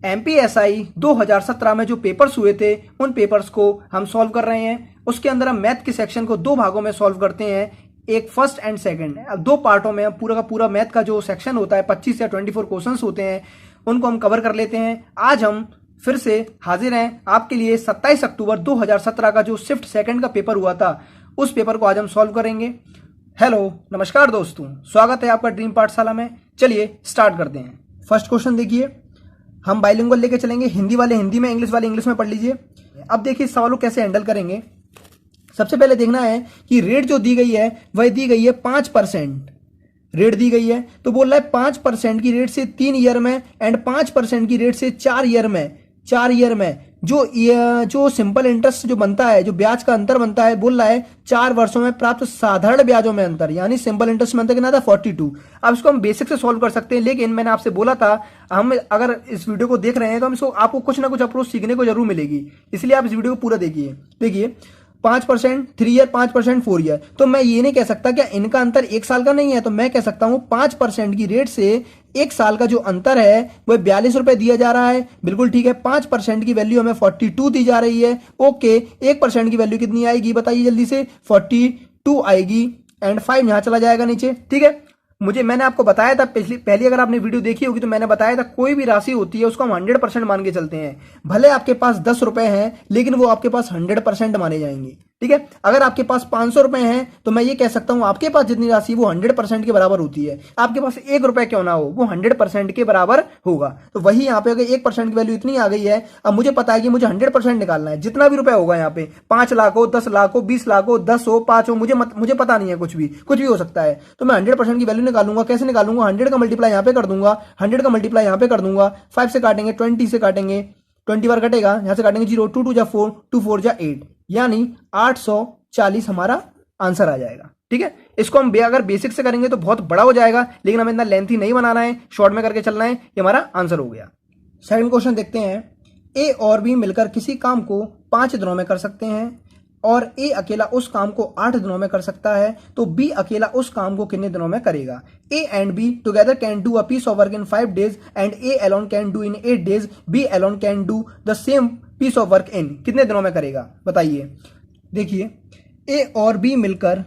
MPSI 2017 में जो papers हुए थे उन पेपर्स को हम सॉल्व कर रहे हैं। उसके अंदर हम मैथ के सेक्शन को दो भागों में सॉल्व करते हैं, एक फर्स्ट एंड सेकंड। अब दो पार्टों में पूरा का पूरा मैथ का जो सेक्शन होता है 25 या 24 क्वेश्चंस होते हैं, उनको हम कवर कर लेते हैं। आज हम फिर से हाजिर हैं आपके लिए 27 अक्टूबर 2017 का जो शिफ्ट सेकंड का पेपर हुआ था उस पेपर को आज हम सॉल्व करेंगे। हेलो नमस्कार दोस्तों, स्वागत है आपका ड्रीम पाठशाला में। चलिए स्टार्ट करते हैं। फर्स्ट क्वेश्चन देखिए, हम बाइलिंगुअल लेके चलेंगे, हिंदी वाले हिंदी में, इंग्लिश वाले इंग्लिश में पढ़ लीजिए। अब देखिए इस सवाल को कैसे हैंडल करेंगे। सबसे पहले देखना है कि रेट जो दी गई है वह दी गई है 5%। रेट दी गई है तो बोल रहा है 5% की रेट से 3 ईयर में एंड 5% की रेट से 4 ईयर में। 4 ईयर में जो सिंपल इंटरेस्ट जो बनता है, जो ब्याज का अंतर बनता है, बोल रहा है 4 वर्षों में प्राप्त साधारण ब्याजों में अंतर, यानी सिंपल इंटरेस्ट में अंतर कितना था 42। अब इसको हम बेसिक से सॉल्व कर सकते हैं, लेकिन मैंने आपसे बोला था हम अगर इस वीडियो को देख रहे हैं तो हम इसको आपको कुछ ना कुछ अप्रोच सीखने को जरूर मिलेगी, इसलिए आप इस वीडियो को पूरा देखिए। देखिए 5% 3 ईयर, 5% 4 ईयर, तो मैं ये नहीं कह सकता क्या इनका अंतर 1 साल का नहीं है, तो मैं कह सकता हूं 5% की रेट से 1 साल का जो अंतर है वह 42 रुपए दिया जा रहा है। बिल्कुल ठीक है। 5% की वैल्यू हमें 42 दी जा रही है। ओके, 1% की वैल्यू कितनी आएगी बताइए जल्दी से, 42 आएगी एंड 5 यहां चला जाएगा नीचे। ठीक है, मैंने आपको बताया था पहली अगर आपने वीडियो देखी होगी तो मैंने बताया था कोई भी राशि होती है उसको हम 100% मान के चलते हैं। भले आपके पास 10 रुपए हैं लेकिन वो आपके पास 100% माने जाएंगे। ठीक है, अगर आपके पास 500 रुपए हैं तो मैं ये कह सकता हूं आपके पास जितनी राशि वो 100% के बराबर होती है। आपके पास 1 रुपए क्यों ना हो, वो 100% के बराबर होगा। तो वही यहाँ पे अगर 1% की वैल्यू इतनी आ गई है, अब मुझे पता है कि मुझे 100% निकालना है। जितना भी रुपए होगा यहाँ पे, 5 लाख हो, 10 लाख हो, 20 लाख हो, 10 हो, 5 हो, मुझे पता नहीं है, कुछ भी हो सकता है। तो मैं 100% की वैल्यू निकालूंगा। कैसे निकालूंगा? 100 का मल्टीप्लाई यहाँ पे कर दूंगा, 100 का मल्टीप्लाई यहाँ पे कर दूंगा, 5 से काटेंगे, 20 से काटेंगे, 20 बार कटेगा, यहां से काटेंगे 0, 2 2 जा 4, 2 4 जा 8, यानी 840 हमारा आंसर आ जाएगा। ठीक है, इसको हम अगर बेसिक से करेंगे तो बहुत बड़ा हो जाएगा, लेकिन हमें इतना लेंथी नहीं बनाना है, शॉर्ट में करके चलना है। ये हमारा आंसर हो गया। सेकंड क्वेश्चन देखते हैं। ए और बी मिलकर किसी काम को 5 दिनों में कर सकते हैं और ए अकेला उस काम को 8 दिनों में कर सकता है, तो बी अकेला उस काम को कितने दिनों में करेगा? A and B together can do a piece of work in 5 days and A alone can do in 8 days, B alone can do the same piece of work in, कितने दिनों में करेगा बताइए। देखिए ए और बी मिलकर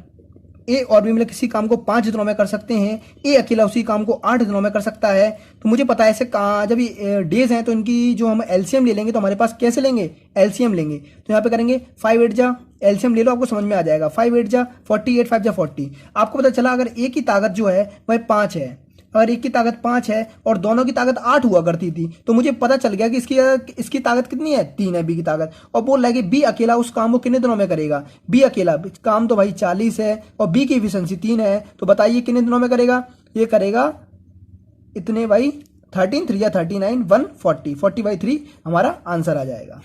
किसी काम को 5 दिनों में कर सकते हैं, ए अकेला उसी काम को 8 दिनों में कर सकता है। तो मुझे पता है ऐसे जब ये डेज हैं तो इनकी जो हम एलसीएम ले लेंगे तो हमारे पास कैसे लेंगे? एलसीएम लेंगे। तो यहाँ पे करेंगे 5 8 जा, एलसीएम ले लो, आपको समझ में आ जाएगा। 5 8 जा 48, 5 जा 40। आपको पता चला अगर ए की ताकत जो है वह 5 है, अगर एक की ताकत 5 है और दोनों की ताकत 8 हुआ करती थी, तो मुझे पता चल गया कि इसकी ताकत कितनी है? 3 है बी की ताकत। और बोल रहा है कि बी अकेला उस काम को कितने दिनों में करेगा? बी अकेला काम तो भाई 40 है और बी की एफिशिएंसी 3 है, तो बताइए कितने दिनों में करेगा? ये करेगा इतने भाई 13 3 या 39 140, 40/3 हमारा आंसर आ जाएगा।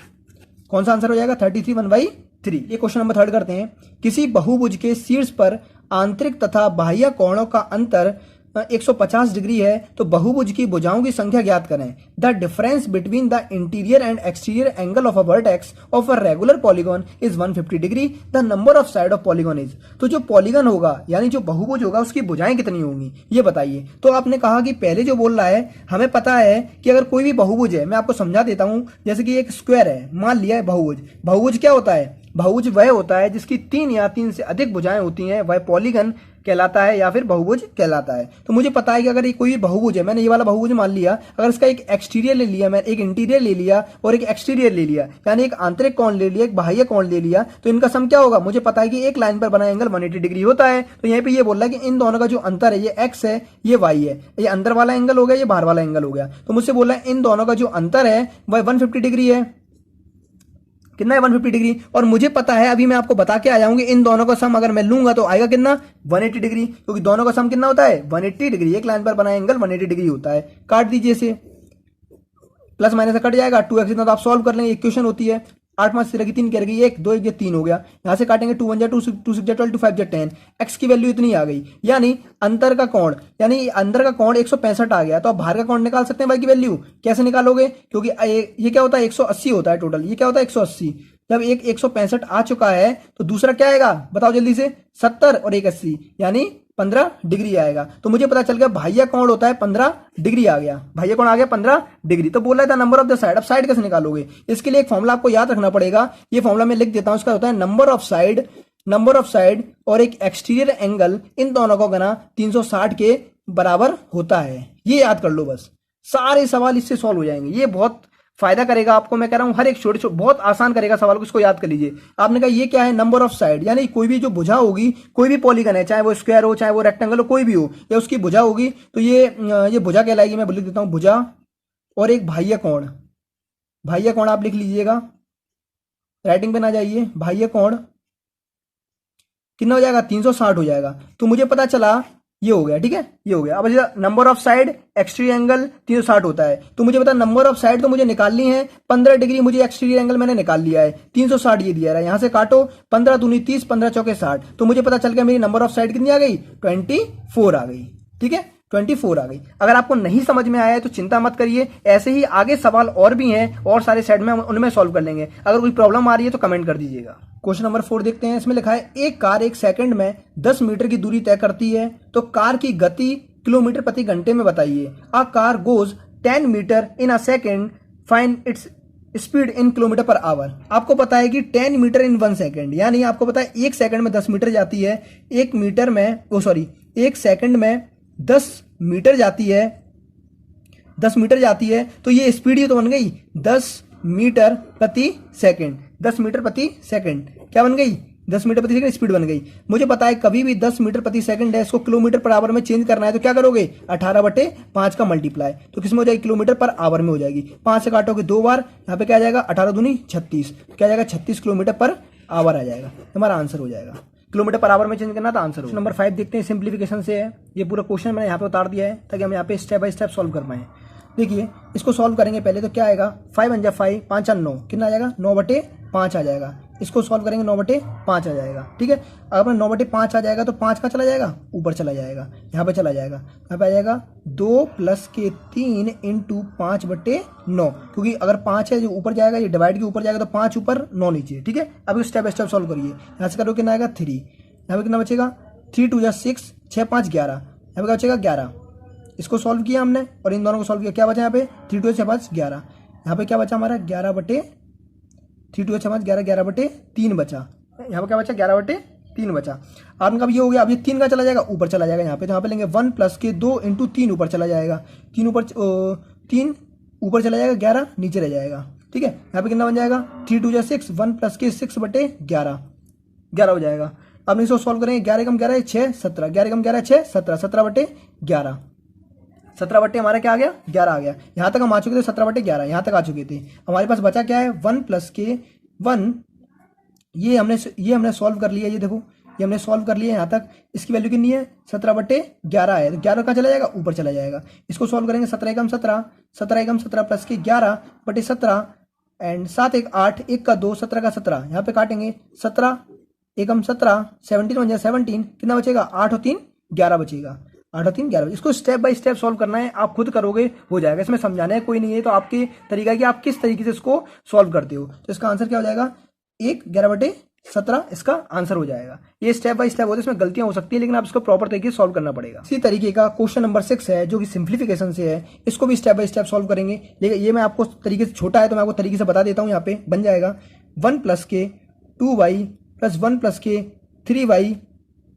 कौन सा आंसर हो जाएगा? 33 1/3। ये क्वेश्चन नंबर 3 करते हैं। किसी बहुभुज के शीर्ष पर आंतरिक तथा बाह्य कोणों का अंतर 150 डिग्री है, तो बहुभुज की भुजाओं की संख्या ज्ञात करें। The difference between the interior and exterior angle of a vertex of a regular polygon is 150 degree. The number of side of polygon is, तो जो पॉलीगॉन होगा यानी जो बहुभुज होगा उसकी भुजाएं कितनी होंगी ये बताइए। तो आपने कहा कि पहले जो बोल रहा है हमें पता है कि अगर कोई भी बहुभुज है, मैं आपको समझा देता हूं, जैसे कि एक स्क्वायर है, मान लिया है बहुभुज। बहुभुज क्या होता है? बहुभुज वह होता है जिसकी 3 या 3 से अधिक भुजाएं होती हैं, वह पॉलीगन कहलाता है या फिर बहुभुज कहलाता है। तो मुझे पता है कि अगर ये कोई बहुभुज है, मैंने ये वाला बहुभुज मान लिया, अगर इसका एक एक्सटीरियर ले लिया, मैं एक इंटीरियर ले लिया और एक एक्सटीरियर ले लिया, यानी एक आंतरिक कोण ले लिया, एक बाह्य कोण ले लिया, तो इनका सम क्या होगा? मुझे पता है कि एक लाइन पर बना एंगल 180 डिग्री होता है। तो यहाँ पे ये बोल रहा है कि इन दोनों का जो अंतर है, ये एक्स है, ये वाई है, ये अंदर वाला एंगल हो गया, ये बाहर वाला एंगल हो गया। तो मुझसे बोल रहा है इन दोनों का जो अंतर है वह 150 डिग्री है। कितना है? 150 डिग्री। और मुझे पता है, अभी मैं आपको बता के आ जाऊंगी, इन दोनों का सम अगर मैं लूंगा तो आएगा कितना? 180 डिग्री, क्योंकि दोनों का सम कितना होता है? 180 डिग्री। एक लाइन पर बना एंगल 180 डिग्री होता है। काट दीजिए इसे, प्लस माइनस से कट जाएगा, 2x इतना तो आप सॉल्व कर लेंगे। इक्वेशन होती है 8 5 3 3 कर गई, 1 2 1 3 हो गया। यहां से काटेंगे 2 1 जा 2 2 6 जा 12 2 5 जा 10। एक्स की वैल्यू इतनी आ गई, यानी अंतर का कोण, यानी अंदर का कोण 165 आ गया। तो आप बाहर का कोण निकाल सकते हैं। भाई की वैल्यू कैसे निकालोगे? क्योंकि ये क्या होता है? 180 होता है टोटल। ये क्या होता है? 180। जब एक 165 आ चुका है तो दूसरा क्या आएगा बताओ जल्दी से? 70 और एक 80, यानी 15 डिग्री आएगा। तो मुझे पता चल गया बाह्य कोण होता है 15 डिग्री आ गया, बाह्य कोण आ गया 15 डिग्री। तो बोल रहा था नंबर ऑफ द साइड, अब साइड कैसे निकालोगे, इसके लिए एक फॉर्मूला आपको याद रखना पड़ेगा। ये फॉर्मूला मैं लिख देता हूं, इसका होता है नंबर ऑफ साइड और एक एक्सटीरियर एंगल, इन दोनों को गुना 360 के बराबर होता है। ये याद कर लो बस, सारे सवाल इससे सॉल्व हो जाएंगे। ये बहुत फायदा करेगा आपको, मैं कह रहा हूं हर एक छोटे छोटे बहुत आसान करेगा सवाल को, इसको याद कर लीजिए। आपने कहा ये क्या है, नंबर ऑफ साइड, यानी कोई भी जो भुजा होगी, कोई भी पॉलीगन है, चाहे वो स्क्वायर हो चाहे वो रेक्टेंगल हो, कोई भी हो, या उसकी भुजा होगी, तो ये भुजा कहलाएगी। मैं लिख देता हूं भुजा और एक बाह्य कोण, बाह्य कोण आप लिख लीजिएगा, राइटिंग पे ना जाइए। बाह्य कोण कितना हो जाएगा, 360 हो जाएगा। तो मुझे पता चला ये हो गया, ठीक है, ये हो गया। अब number of side exterior angle 360 होता है, तो मुझे पता नंबर ऑफ साइड तो मुझे निकालनी है 15 डिग्री, मुझे एक्सटीरियर एंगल मैंने निकाल लिया है, 360 ये दिया है, यहां से काटो 15 दूनी 30, 15 चौके 60, तो मुझे पता चल गया मेरी नंबर ऑफ साइड कितनी आ गई, 24 आ गई, ठीक है, 24 आ गई। अगर आपको नहीं समझ में आया है तो चिंता मत करिए, ऐसे ही आगे सवाल और भी हैं और सारे सेट में उनमें सॉल्व कर लेंगे। अगर कोई प्रॉब्लम आ रही है तो कमेंट कर दीजिएगा। क्वेश्चन नंबर 4 देखते हैं। इसमें लिखा है एक कार 1 सेकंड में 10 मीटर की दूरी तय करती है, तो कार की गति किलोमीटर प्रति घंटे में बताइए। A car goes 10 metre in a second, find its speed in kilometre per hour. आपको पता है कि 10 मीटर इन 1 सेकंड, यानी आपको पता है 1 सेकंड में 10 मीटर जाती है, 1 मीटर में 1 सेकंड में 10 मीटर जाती है, 10 मीटर जाती है, तो ये स्पीड ही तो बन गई 10 मीटर प्रति सेकंड, 10 मीटर प्रति सेकंड क्या बन गई, 10 मीटर प्रति सेकंड स्पीड बन गई। मुझे पता है कभी भी 10 मीटर प्रति सेकंड है, इसको किलोमीटर पर आवर में चेंज करना है, तो क्या करोगे 18/5 का मल्टीप्लाई, तो किसमें हो जाएगी, किलोमीटर पर आवर में हो जाएगी। 5 से काटोगे 2 बार, यहाँ पे क्या आ जाएगा 18 दूनी 36, क्या आ जाएगा 36 किलोमीटर पर आवर आ जाएगा, हमारा आंसर हो जाएगा। किलोमीटर पर आवर में चेंज करना था आंसर। नंबर 5 देखते हैं, सिंप्लीफिकेशन से है। ये पूरा क्वेश्चन मैंने यहाँ पे उतार दिया है ताकि हम यहाँ पे स्टेप बाय स्टेप सॉल्व कर पाए। देखिए इसको सॉल्व करेंगे पहले, तो क्या आएगा 5 × 5 5 × 9 कितना आ जाएगा 9/5 आ जाएगा। इसको सॉल्व करेंगे 9/5 आ जाएगा, ठीक है। अगर 9/5 आ जाएगा तो 5 का चला जाएगा, ऊपर चला जाएगा, यहाँ पे चला जाएगा, यहाँ पे आ जाएगा 2 + 3 × 5/9, क्योंकि अगर 5 है जो ऊपर जाएगा, ये डिवाइड के ऊपर जाएगा, तो 5 ऊपर 9 नीचे, ठीक है। अब स्टेप बाय स्टेप सॉल्व करिए। यहाँ से करो कितना आएगा 3, यहाँ पे कितना बचेगा 3 × 2 = 6, 6 × 5 = 11, यहाँ पे क्या बचेगा 11। इसको सॉल्व किया हमने और इन दोनों को सॉल्व किया, क्या बचा यहाँ पे 3 × 2 = 6 × 5 = 11, यहाँ पे क्या बचा हमारा 3 × 2 = 6 × 5 = 11, 11/3 बचा, यहाँ पे क्या बचा 11/3 बचा। आपका अब ये हो गया, अब ये 3 का चला जाएगा, ऊपर चला जाएगा यहाँ पे, तो यहाँ पे लेंगे 1 + 2 × 3 ऊपर चला जाएगा, 3 ऊपर चला जाएगा, 11 नीचे रह जाएगा, ठीक है। यहाँ पे कितना बन जाएगा 3 × 2 = 6, 1 + 6/11 11 हो जाएगा। अब इसको सॉल्व करेंगे, 11 × 11 = 6 17, 11 × 11 = 6 17, 17/11, 17 हमारा क्या आ गया 11 आ गया। यहाँ तक हम आ चुके थे 17/11, यहाँ तक आ चुके थे। हमारे पास बचा क्या है 1 + 1, ये हमने सॉल्व कर लिया, ये देखो ये हमने सॉल्व कर लिया यहाँ तक। इसकी वैल्यू कितनी है 17/11 है, तो 11 कहाँ चला जाएगा, ऊपर चला जाएगा। इसको सॉल्व करेंगे 17 × 17, 17 × 17 + 11/17 एंड 7 × 1 8, 1 का 2, 17 का 17, यहाँ पे काटेंगे 17 1 × 17 17 बन जाए 17, कितना बचेगा 8 और 3 11 बचेगा, 8 और 3 11। इसको स्टेप बाय स्टेप सॉल्व करना है, आप खुद करोगे हो जाएगा, इसमें समझाने है कोई नहीं है, तो आपके तरीका कि आप किस तरीके से इसको सॉल्व करते हो। तो इसका आंसर क्या हो जाएगा 1 11/17 इसका आंसर हो जाएगा। ये स्टेप बाय स्टेप होता है, इसमें गलतियां हो सकती है, लेकिन आप इसको प्रॉपर तरीके से सॉल्व करना पड़ेगा। इसी तरीके का क्वेश्चन नंबर 6 है जो कि सिंप्लीफिकेशन से है, इसको भी स्टेप बाय स्टेप सॉल्व करेंगे, लेकिन ये मैं आपको तरीके से छोटा है तो मैं आपको तरीके से बता देता हूँ। यहाँ पे बन जाएगा 1 + k 2y + 1 + k 3y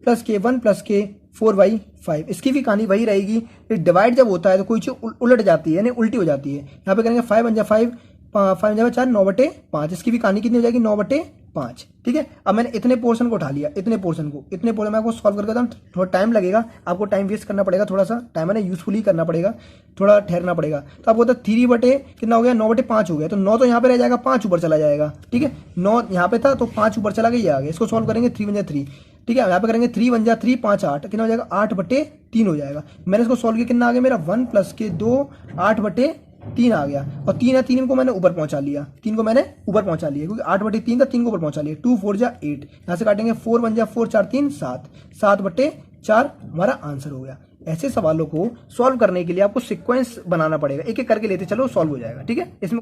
+ k 1 + k 4y 5। इसकी भी कहानी वही रहेगी, डिवाइड जब होता है तो कोई चीज उलट जाती है, यानी उल्टी हो जाती है। यहाँ पे करेंगे 5 × 5 5 × 4 9/5, इसकी भी कहानी कितनी हो जाएगी 9/5, ठीक है। अब मैंने इतने पोर्शन को उठा लिया, इतने पोर्शन मैं आपको सॉल्व करके बताऊँ, थोड़ा टाइम लगेगा, आपको टाइम वेस्ट करना पड़ेगा, थोड़ा सा टाइम है ना यूजफुली करना पड़ेगा, थोड़ा ठहरना पड़ेगा। तो आपको होता है 3 कितना हो गया 9/5 हो गया, तो 9 तो यहाँ पे रह जाएगा, 5 ऊपर चला जाएगा, ठीक है। 9 यहाँ पे था तो 5 ऊपर चला गया, ये आ गया। इसको सॉल्व करेंगे 3 × 3, ठीक है। यहाँ पे करेंगे 3 × 3 5 8, कितना हो जाएगा 8/3 हो जाएगा। मैंने इसको सॉल्व किया, कितना आ गया मेरा 1 + k 2 8/3 आ गया, और 3 है 3 को मैंने ऊपर पहुंचा लिया, 3 को मैंने ऊपर पहुंचा लिया, क्योंकि 8/3 था, 3 को ऊपर पहुंचा लिया। 2 4 = 8, यहाँ से काटेंगे 4 1 = 4 4 3 7, 7/4 हमारा आंसर हो गया। ऐसे सवालों को सॉल्व करने के लिए आपको सीक्वेंस बनाना पड़ेगा, एक एक करके लेते चलो सॉल्व हो जाएगा, ठीक है। इसमें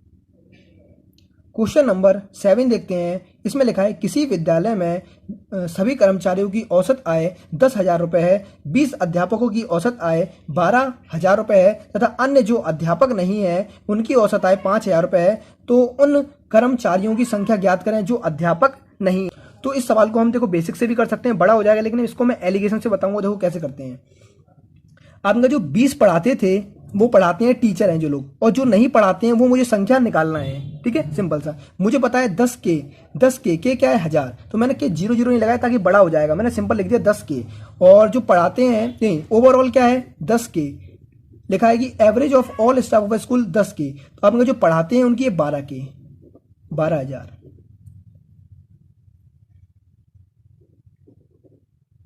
क्वेश्चन नंबर 7 देखते हैं। इसमें लिखा है किसी विद्यालय में सभी कर्मचारियों की औसत आय 10,000 रुपये है, 20 अध्यापकों की औसत आय 12,000 रुपये है तथा अन्य जो अध्यापक नहीं है उनकी औसत आय 5,000 रुपये है। तो उन कर्मचारियों की संख्या ज्ञात करें जो अध्यापक नहीं। तो इस सवाल को हम देखो बेसिक से भी कर सकते हैं, बड़ा हो जाएगा, लेकिन इसको मैं एलिगेशन से बताऊंगा। देखो कैसे करते हैं। आपने जो 20 पढ़ाते थे वो पढ़ाते हैं टीचर हैं जो लोग, और जो नहीं पढ़ाते हैं वो मुझे संख्या निकालना है। ठीक है, सिंपल सा। मुझे पता है 10K के क्या है 1000, तो मैंने के 0 नहीं लगाया ताकि बड़ा हो जाएगा, मैंने सिंपल लिख दिया 10K। और जो पढ़ाते हैं नहीं, ओवरऑल क्या है 10K लिखा है कि average of all staff of school 10K। तो आपने जो पढ़ाते हैं उनकी 12K, 12,000।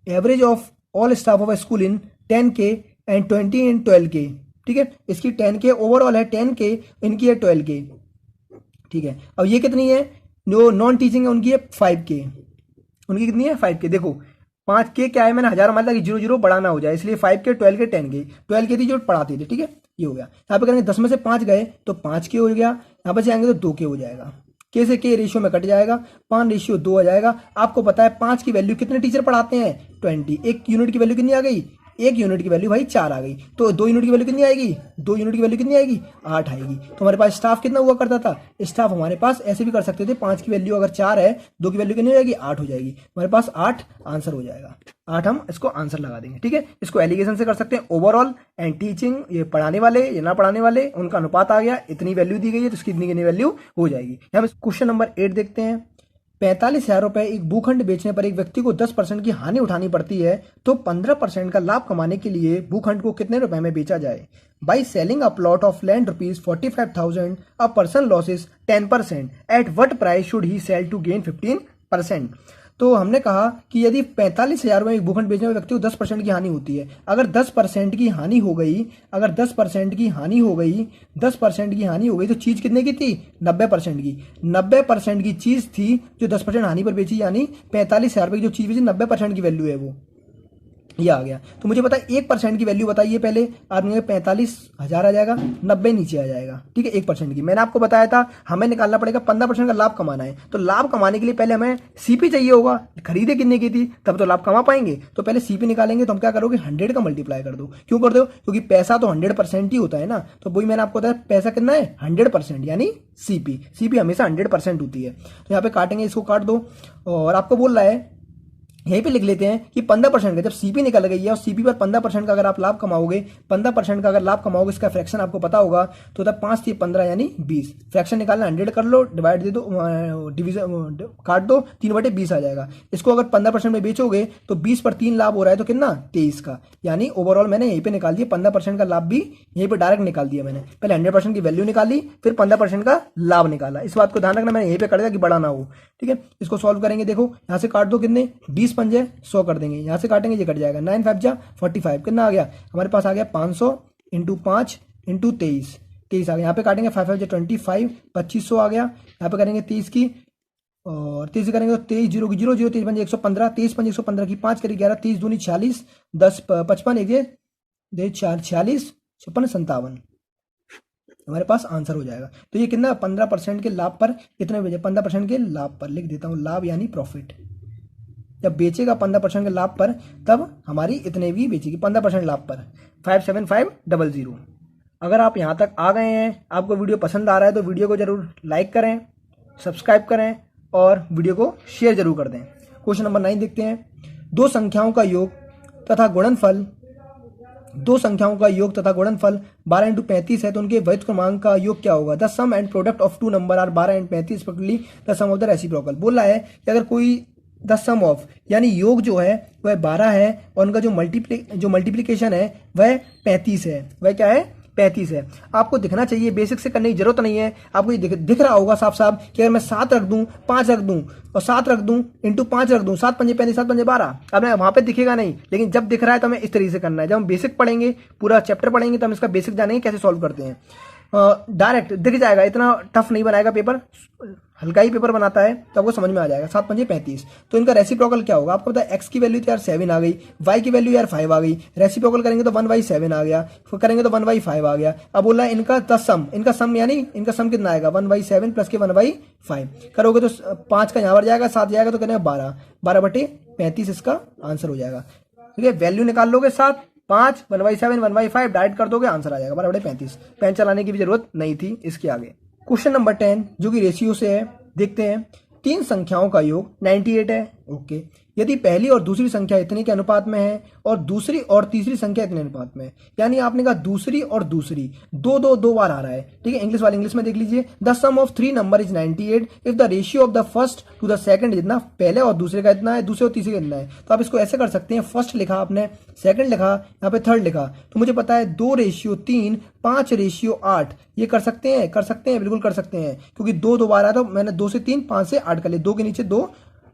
Average of all staff of school in 10K and 20 in 12K। ठीक है, इसकी 10K ओवरऑल है 10K, इनकी है 12K। ठीक है, अब ये कितनी है जो नॉन टीचिंग है उनकी है 5K। उनकी कितनी है 5K। देखो 5K क्या है, मैंने 1000 मान लिया कि 0 बढ़ाना हो जाए, इसलिए 5K 12K 10K। 12K थी जो पढ़ाते थे। ठीक है, ये हो गया। यहाँ पे करेंगे 10 में से 5 गए तो 5K हो गया, यहाँ पे जाएंगे तो 2K हो जाएगा। K से K रेशियो में कट जाएगा, 5:2 आ जाएगा। आपको पता है 5 की वैल्यू कितने टीचर पढ़ाते हैं 20। 1 यूनिट की वैल्यू कितनी आ गई, 1 यूनिट की वैल्यू भाई 4 आ गई। तो 2 यूनिट की वैल्यू कितनी आएगी, 2 यूनिट की वैल्यू कितनी आएगी 8 आएगी। तो हमारे पास स्टाफ कितना हुआ करता था, स्टाफ हमारे पास ऐसे भी कर सकते थे, 5 की वैल्यू अगर 4 है, 2 की वैल्यू कितनी हो जाएगी 8 हो जाएगी। हमारे पास 8 आंसर हो जाएगा, 8 हम इसको आंसर लगा देंगे। ठीक है, इसको एलिगेशन से कर सकते हैं। ओवरऑल एंड टीचिंग, ये पढ़ाने वाले ये ना पढ़ाने वाले उनका अनुपात आ गया, इतनी वैल्यू दी गई है तो इसकी इतनी वैल्यू हो जाएगी। हम क्वेश्चन नंबर 8 देखते हैं। 45,000 रुपए एक भूखंड बेचने पर एक व्यक्ति को 10% की हानि उठानी पड़ती है, तो 15% का लाभ कमाने के लिए भूखंड को कितने रुपए में बेचा जाए। By selling a plot of land ₹45,000 a person loses 10%, at what price should he sell to gain 15%। तो हमने कहा कि यदि 45,000 में एक भूखंड बेचने वाले व्यक्ति को 10% की हानि होती है, अगर 10% की हानि हो गई, अगर 10% की हानि हो गई, 10% की हानि हो गई तो चीज कितने की थी 90% की। 90% की चीज थी जो 10% हानि पर बेची, यानी 45,000 रुपए की जो चीज बेची 90% की वैल्यू है वो, ये आ गया। तो मुझे पता है 1% की वैल्यू बताइए पहले। आदमी 45,000 आ जाएगा, 90 नीचे आ जाएगा। ठीक है, 1% की मैंने आपको बताया था हमें निकालना पड़ेगा 15% का लाभ कमाना है। तो लाभ कमाने के लिए पहले हमें सीपी चाहिए होगा, खरीदे कितने की थी तब तो लाभ कमा पाएंगे। तो पहले सीपी निकालेंगे, तो हम क्या करोगे 100 का मल्टीप्लाई कर दो। क्यों कर दो, क्योंकि पैसा तो 100% ही होता है ना। तो वही मैंने आपको बताया पैसा कितना है 100%, यानी सीपी हमेशा 100% होती है। तो यहाँ पे काटेंगे, इसको काट दो। और आपको बोल रहा है यहीं पे लिख लेते हैं कि 15% का जब सीपी निकल गई है और सीपी पर 15% का अगर आप लाभ कमाओगे, 15% का अगर लाभ कमाओगे, इसका फ्रैक्शन आपको पता होगा। तो तब 5 3 15 यानी 20। फ्रैक्शन निकालना 100 कर लो, डिवाइड दे दो, डिवीजन काट दो, 3/20 आ जाएगा। इसको अगर 15% में बेचोगे तो 20 पर 3 लाभ हो रहा है, तो कितना 23 का। यानी ओवरऑल मैंने यहीं पे निकाल दिया 15% का लाभ भी यहीं पर डायरेक्ट निकाल दिया मैंने। पहले 100% की वैल्यू निकाली, फिर 15% का लाभ निकाला। इस बात को ध्यान रखना, मैंने यहीं पे कर दिया कि बड़ा ना हो। ठीक है, इसको सॉल्व करेंगे। देखो यहाँ से काट दो, कितने 20 पंजे 100 कर देंगे, यहाँ से काटेंगे ये कट जाएगा। 9 5 जा 45, कितना आ गया हमारे पास आ गया 500 × 5 × 23 आ गया। यहाँ पे काटेंगे 5 5 25, 2500 आ गया। यहाँ पे करेंगे 30 की, और 30 करेंगे तो 23 0 की 0 0 23 पंजे 115, 23 पंजे 115 की 5 करें 11, 30 दूनी 40, 10 55 1 दे 4 46 56 57 हमारे पास आंसर हो जाएगा। तो ये कितना 15% के लाभ पर कितने बेचे, 15% के लाभ पर लिख देता हूँ, लाभ यानी प्रॉफिट। जब बेचेगा 15% के लाभ पर तब हमारी इतने भी बेचेगी 15% लाभ पर 57500। अगर आप यहाँ तक आ गए हैं, आपको वीडियो पसंद आ रहा है तो वीडियो को जरूर लाइक करें, सब्सक्राइब करें और वीडियो को शेयर जरूर कर दें। क्वेश्चन नंबर 9 देखते हैं। दो संख्याओं का योग तथा गुणनफल 12 × 35 है, तो उनके वैध क्रमांक का योग क्या होगा। The sum and product of two number are 12 and 35 particularly the sum of the reciprocal. बोल रहा है कि अगर कोई द सम ऑफ यानी योग जो है वह 12 है और उनका जो मल्टीप्लीकेशन है वह 35 है। वह क्या है 35 है। आपको दिखना चाहिए, बेसिक से करने की जरूरत नहीं है। आपको ये दिख रहा होगा साफ साफ कि अगर मैं 7 रख दूं, 5 रख दूं और 7 रख दूं इंटू 5 रख दूं, 7 पंजे 35 7 पंजे 12। अब वहां पे दिखेगा नहीं, लेकिन जब दिख रहा है तो हमें इस तरीके से करना है। जब हम बेसिक पढ़ेंगे, पूरा चैप्टर पढ़ेंगे, तो हम इसका बेसिक जानेंगे कैसे सॉल्व करते हैं। डायरेक्ट दिख जाएगा, इतना टफ नहीं बनाएगा पेपर, हल्का ही पेपर बनाता है तो आपको समझ में आ जाएगा। 7 पंजे 35। तो इनका रेसिप्रोकल क्या होगा आपको पता है, एक्स की वैल्यू तो यार 7 आ गई, वाई की वैल्यू यार 5 आ गई, रेसिप्रोकल करेंगे तो 1/7 आ गया, फिर करेंगे तो 1/5 आ गया। अब बोला इनका सम, इनका सम यानी इनका सम कितना आएगा 1/7 प्लस के 1/5 करोगे तो 5 का यहाँ पर जाएगा, 7 जाएगा तो कहने 12/35 इसका आंसर हो जाएगा। ठीक है, वैल्यू निकाल लोगे 7, 5, 1/7, 1/5 डाइट कर दोगे, आंसर आ जाएगा 12/35। पेन चलाने की भी जरूरत नहीं थी इसके आगे। क्वेश्चन नंबर 10 जो कि रेशियो से है, देखते हैं। 3 संख्याओं का योग 98 है। ओके, यदि पहली और दूसरी संख्या इतने के अनुपात में है और दूसरी और तीसरी संख्या इतने अनुपात में है, यानी आपने कहा दूसरी और दूसरी दो बार आ रहा है। ठीक है, इंग्लिश वाले इंग्लिश में देख लीजिए। The sum of 3 number is 98 if the ratio of the first to the second इतना, पहले और दूसरे का इतना है, दूसरे और तीसरे का इतना है। तो आप इसको ऐसे कर सकते हैं, फर्स्ट लिखा आपने, सेकंड लिखा, यहाँ पे थर्ड लिखा, तो मुझे पता है 2:3, 5:8 ये कर सकते हैं, बिल्कुल कर सकते हैं, क्योंकि 2 बार आया तो मैंने 2 से 3, 5 से 8 कर लिया, 2 के नीचे 2,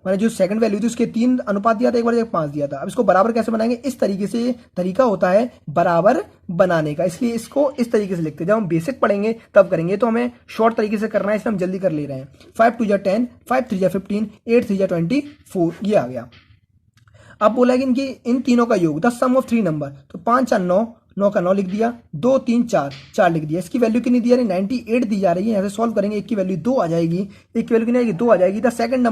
मैंने जो सेकंड वैल्यू थी उसके 3 अनुपात दिया था, एक बार 5 दिया था। अब इसको बराबर कैसे बनाएंगे, इस तरीके से तरीका होता है बराबर बनाने का, इसलिए इसको इस तरीके से लिखते हैं। जब हम बेसिक पढ़ेंगे तब करेंगे, तो हमें शॉर्ट तरीके से करना है, इसलिए हम जल्दी कर ले रहे हैं। 5 2 10, 5 3 15, 8 3 24 ये आ गया। अब बोला कि इनकी इन तीनों का योग, द सम ऑफ 3 नंबर, तो 5 4 9, 9 का 9 लिख दिया, 2 3 4 4 लिख दिया। इसकी वैल्यू कितनी दी जा रही है 98 दी जा रही है। यहाँ से सॉल्व करेंगे, एक की वैल्यू 2 आ जाएगी, एक की वैल्यू कितनी आएगी 2 आ जाएगी। द सेकंड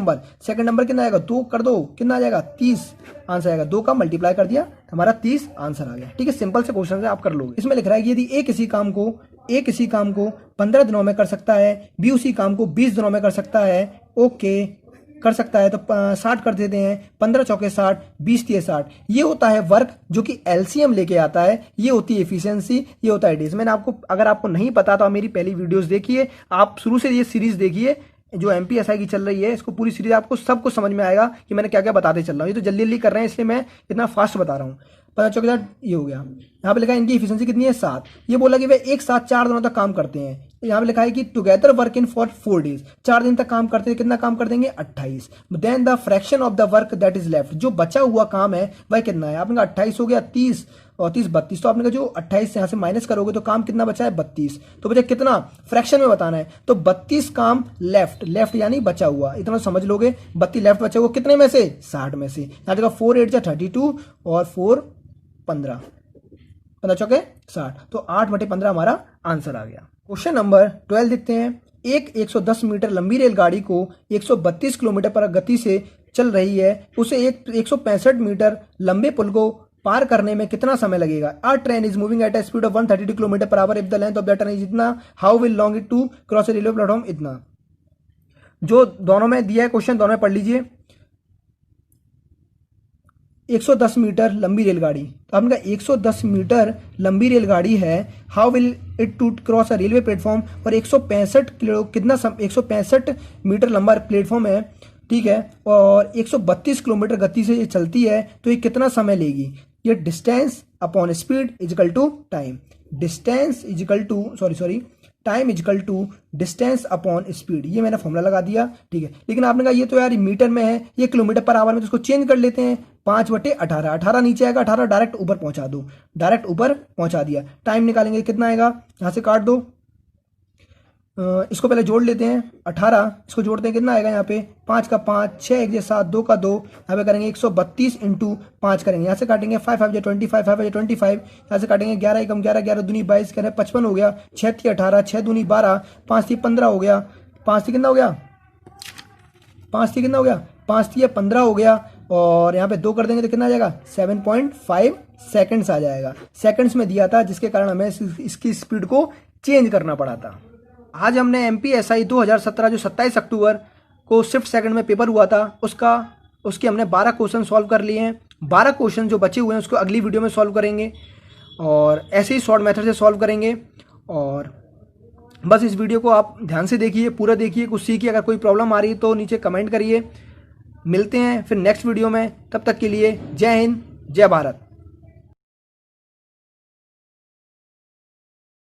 नंबर कितना आएगा 2 कर दो, कितना आ जाएगा 30 आंसर आएगा। 2 का मल्टीप्लाई कर दिया, हमारा 30 आंसर आ गया। ठीक है, सिंपल से क्वेश्चन है, आप कर लोगे। इसमें लिख रहा है कि यदि ए किसी काम को 15 दिनों में कर सकता है, बी उसी काम को 20 दिनों में कर सकता है, ओके कर सकता है, तो 60 कर देते हैं, 15 चौके 60, 20 तिये 60। ये होता है वर्क जो कि एलसीएम लेके आता है, ये होती है एफिशिएंसी, ये होता है डेज। मैंने आपको, अगर आपको नहीं पता तो आप मेरी पहली वीडियोस देखिए, आप शुरू से ये सीरीज देखिए जो एमपीएसआई की चल रही है, इसको पूरी सीरीज आपको सब कुछ समझ में आएगा कि मैंने क्या क्या बताते चल रहा हूँ। ये तो जल्दी जल्दी कर रहे हैं इसलिए मैं इतना फास्ट बता रहा हूँ। 15 चौके 60 ये हो गया। यहाँ पे लिखा है इनकी एफिशिएंसी कितनी है 7। ये बोला कि वे एक साथ 4 दिनों तक काम करते हैं। यहाँ पे लिखा है कि together work in for 4 days, 4 दिन तक काम करते हैं। कितना काम कर देंगे 28। Then the fraction of the work that is left, जो बचा हुआ काम है वह कितना है। आपने कहा 28 हो गया, 30 और 30 32, तो आपने कहा जो 28 से यहाँ से माइनस करोगे तो काम कितना बचा है 32। तो बचा कितना, फ्रैक्शन में बताना है, तो 32 काम लेफ्ट यानी बचा हुआ, इतना समझ लोगे। 32 लेफ्ट बचा हुआ कितने में से 60 में से। यहाँ देखा 4 8 32 और 4 15, 15 चौके 60, तो 8/15 हमारा आंसर आ गया। क्वेश्चन नंबर 12 देखते हैं। एक 110 मीटर लंबी रेलगाड़ी को 132 किलोमीटर पर गति से चल रही है, उसे एक 165 मीटर लंबे पुल को पार करने में कितना समय लगेगा। A train is moving at a speed of 132 kilometre per hour if the length of the train is इतना, how will long it to cross a railway platform इतना। जो दोनों में दिया है क्वेश्चन, दोनों में पढ़ लीजिए। 110 मीटर लंबी रेलगाड़ी, तो आपने कहा 110 मीटर लंबी रेलगाड़ी है, how will it to cross a railway platform, और 165 किलो कितना 165 मीटर लंबा प्लेटफॉर्म है, ठीक है, और 132 किलोमीटर गति से ये चलती है, तो ये कितना समय लेगी। ये distance upon speed is equal to time, distance is equal to time is equal to distance upon speed, ये मैंने फॉर्मूला लगा दिया। ठीक है, लेकिन आपने कहा ये तो यार मीटर में है, ये किलोमीटर पर आवर में, तो इसको चेंज कर लेते हैं। 5/18, 18 नीचे आएगा, 18 डायरेक्ट ऊपर पहुंचा दो, डायरेक्ट ऊपर पहुंचा दिया। टाइम निकालेंगे कितना आएगा, यहाँ से काट दो, इसको पहले जोड़ लेते हैं 18, इसको जोड़ते हैं कितना आएगा यहाँ पे 5 का 5, 6 1 7, 2 का 2, यहाँ पे करेंगे 132 × 5 करेंगे, यहाँ से काटेंगे 5 5 25, 5 5 25, यहाँ से काटेंगे 11 1 11, 11 दूनी 22, कह रहे 55 हो गया, 6 3 18, 6 दूनी 12, 5 3 15 हो गया, 5 3 कितना हो गया, 5 3 कितना हो गया, 5 3 15 हो गया, और यहाँ पे 2 कर देंगे तो कितना आ जाएगा 7.5 सेकंड्स आ जाएगा। सेकंड्स में दिया था, जिसके कारण हमें इसकी स्पीड को चेंज करना पड़ा था। आज हमने एमपीएसआई 2017 जो 27 अक्टूबर को शिफ्ट सेकंड में पेपर हुआ था उसके हमने 12 क्वेश्चन सॉल्व कर लिए हैं। 12 क्वेश्चन जो बचे हुए हैं उसको अगली वीडियो में सॉल्व करेंगे, और ऐसे ही शॉर्ट मेथड से सॉल्व करेंगे। और बस इस वीडियो को आप ध्यान से देखिए, पूरा देखिए, कुछ सीखिए। अगर कोई प्रॉब्लम आ रही है तो नीचे कमेंट करिए। मिलते हैं फिर नेक्स्ट वीडियो में, तब तक के लिए जय हिंद, जय भारत।